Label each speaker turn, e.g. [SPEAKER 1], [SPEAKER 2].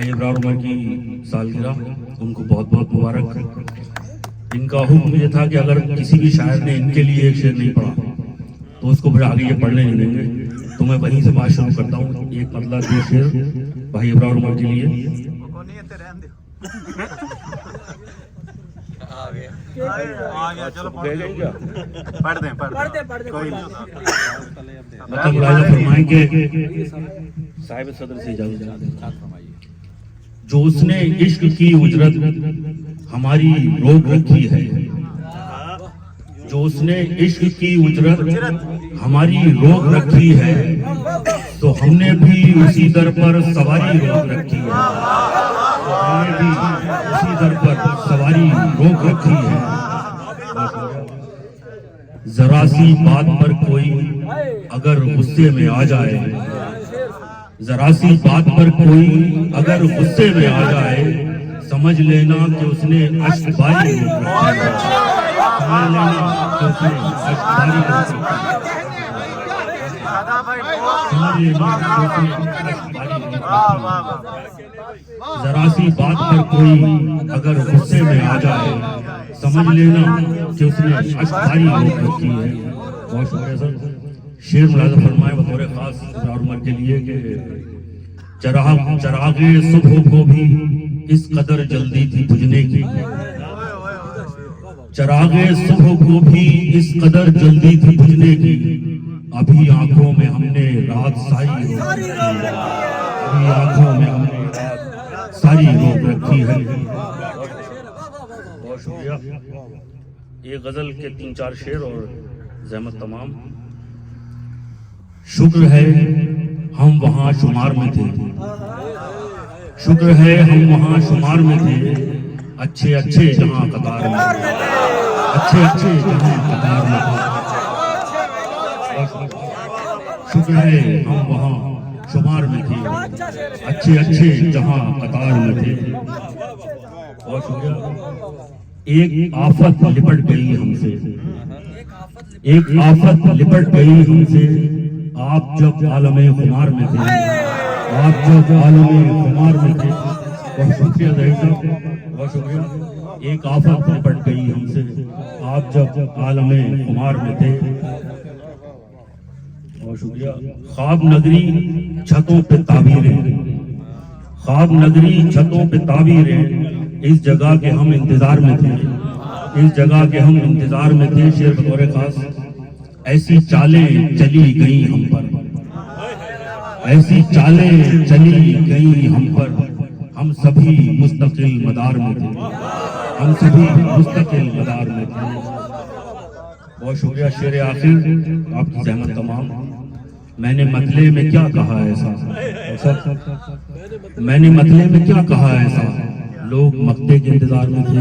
[SPEAKER 1] भाई इब्रार उमर की सालगिरह, उनको बहुत बहुत मुबारक। इनका हुक्म ये था कि अगर किसी भी शायर ने इनके लिए एक शेर नहीं पढ़ा तो उसको फिर आगे ये पढ़ने नहीं देंगे। तो मैं वहीं से बात शुरू करता हूँ। एक मतलब 2 शेर भाई इब्रार उमर के लिए।
[SPEAKER 2] आ गया चलो पढ़ दें कोई नहीं
[SPEAKER 1] मतलब मुलाहिजा फरमाएंगे साहिब सदर से इजाजत। जो उसने इश्क की उजरत हमारी रोक रखी है, जो उसने इश्क की उजरत हमारी रोक रखी है, तो हमने भी उसी दर पर सवारी रोक रखी है, तो हमने भी उसी दर पर सवारी रोक रखी है। जरा सी बात पर कोई अगर गुस्से में आ जाए, जरा सी बात पर कोई अगर गुस्से में आ जाए, समझ लेना कि उसने अश्कबारी रोक रखी है, समझ लेना कि उसने अश्कबारी रोक रखी है, समझ लेना कि उसने अश्कबारी रोक रखी है। जरा सी बात पर कोई अगर गुस्से में आ जाए, समझ लेना कि उसने अश्कबारी रोक रखी है। बहुत शुक्रिया सर। शेर मुलाहिजा फरमाए बतौर खास इब्रार उमर के लिए कि चरागे सुबह को भी इस कदर जल्दी थी बुझने की, चरागे सुबह को भी इस कदर जल्दी थी बुझने की, अभी आंखों में हमने रात सारी रोक रखी है, अभी आंखों में हमने रात सारी रोक रखी है। बहुत शुक्रिया। ये गजल के 3-4 शेर और ज़हमत तमाम। शुक्र है हम वहां शुमार में थे, शुक्र है हम वहां शुमार में थे, अच्छे अच्छे जहां कतार में, अच्छे अच्छे जहां कतार में थे। शुक्र है हम वहां शुमार में थे, अच्छे अच्छे जहां कतार में थे। बहुत शुक्रिया। एक आफत लिपट गई हमसे, एक आफत लिपट गई हमसे, आप जब आलमे खुमार में थे, आप जब आलमे खुमार में थे। बहुत शुक्रिया ज़हीर साहब, बहुत शुक्रिया। एक आफत लिपट गई हमसे, आप जब आलमे खुमार में थे। बहुत शुक्रिया। ख्वाब नगरी छतों पे ताबीरें, ख्वाब नगरी छतों पे ताबीरें, इस जगह के हम इंतजार में थे, इस जगह के हम इंतजार में थे। शेर बतौर खास। ऐसी चालें चली गई हम पर, ऐसी चालें चली गई हम पर, हम सभी मुस्तकिल मदार में थे, हम सभी मुस्तकिल मदार में थे। बहुत शुक्रिया। शेर आखिर आपकी ज़हमत तमाम। मैंने मतले में क्या कहा ऐसा, मैंने मतले में क्या कहा ऐसा, लोग मक्ते के इंतजार में थे।